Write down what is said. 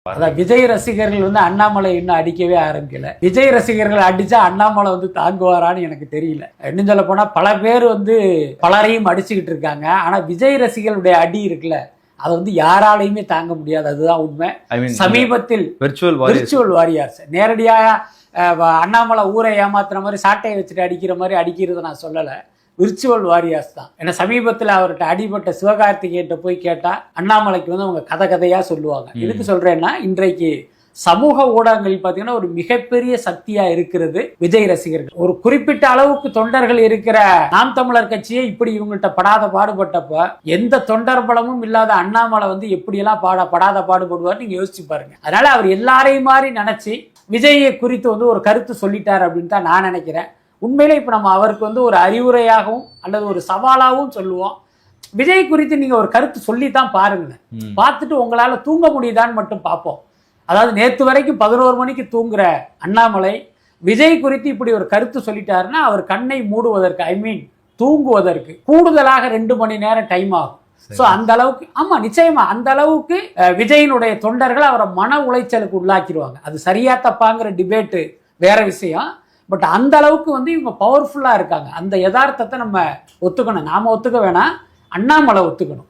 அதான் விஜய் ரசிகர்கள் வந்து அண்ணாமலை இன்னும் அடிக்கவே ஆரம்பிக்கல. விஜய் ரசிகர்கள் அடிச்சா அண்ணாமலை வந்து தாங்குவாரான்னு எனக்கு தெரியல. இன்னும் சொல்ல போனா பல பேர் வந்து பலரையும் அடிச்சுக்கிட்டு இருக்காங்க. ஆனா விஜய் ரசிகர்களுடைய அடி இருக்குல்ல, அதை வந்து யாராலையுமே தாங்க முடியாது. அதுதான் உண்மை. சமீபத்தில் விர்ச்சுவல் வாரியர்ஸ் நேரடியாக அண்ணாமலை ஊரை ஏமாத்துற மாதிரி சாட்டையை வச்சுட்டு அடிக்கிற மாதிரி அடிக்கிறத நான் சொல்லலை. விர்ச்சுவல் வாரியர்ஸ் தான். ஏன்னா சமீபத்தில் அவர்கிட்ட அடிபட்ட சிவகார்த்திகேயன்ட்ட போய் கேட்டால் அண்ணாமலைக்கு வந்து அவங்க கதையாக சொல்லுவாங்க. எதுக்கு சொல்கிறேன்னா, இன்றைக்கு சமூக ஊடகங்கள் பார்த்தீங்கன்னா ஒரு மிகப்பெரிய சக்தியா இருக்கிறது விஜய் ரசிகர்கள். ஒரு குறிப்பிட்ட அளவுக்கு தொண்டர்கள் இருக்கிற நாம் தமிழர் கட்சியை இப்படி இவங்கள்ட்ட பாடுபட்டப்ப எந்த தொண்டர் பலமும் இல்லாத அண்ணாமலை வந்து எப்படியெல்லாம் படாத பாடுபடுவார் நீங்க யோசிச்சு பாருங்க. அதனால அவர் எல்லாரையும் மாதிரி நினைச்சு விஜயை குறித்து வந்து ஒரு கருத்து சொல்லிட்டார் அப்படின்னு தான் நான் நினைக்கிறேன். உண்மையிலே இப்போ நம்ம அவருக்கு வந்து ஒரு அறிவுரையாகவும் அல்லது ஒரு சவாலாகவும் சொல்லுவோம். விஜய் குறித்து நீங்க ஒரு கருத்து சொல்லித்தான் பாருங்க. பார்த்துட்டு உங்களால தூங்க முடியுதான்னு மட்டும் பார்ப்போம். அதாவது நேற்று வரைக்கும் 11 மணிக்கு தூங்குற அண்ணாமலை விஜய் குறித்து இப்படி ஒரு கருத்து சொல்லிட்டாருன்னா அவர் கண்ணை மூடுவதற்கு தூங்குவதற்கு கூடுதலாக 2 மணி நேரம் டைம் ஆகும். ஸோ அந்த அளவுக்கு ஆமா நிச்சயமா அந்த அளவுக்கு விஜயினுடைய தொண்டர்கள் அவரை மன உளைச்சலுக்கு உள்ளாக்கிடுவாங்க. அது சரியா தப்பாங்கிற டிபேட்டு வேற விஷயம். பட் அந்த அளவுக்கு வந்து இவங்க பவர்ஃபுல்லா இருக்காங்க. அந்த யதார்த்தத்தை நம்ம ஒத்துக்கணும். நாம ஒத்துக்க வேணாம், அண்ணாமலை ஒத்துக்கணும்.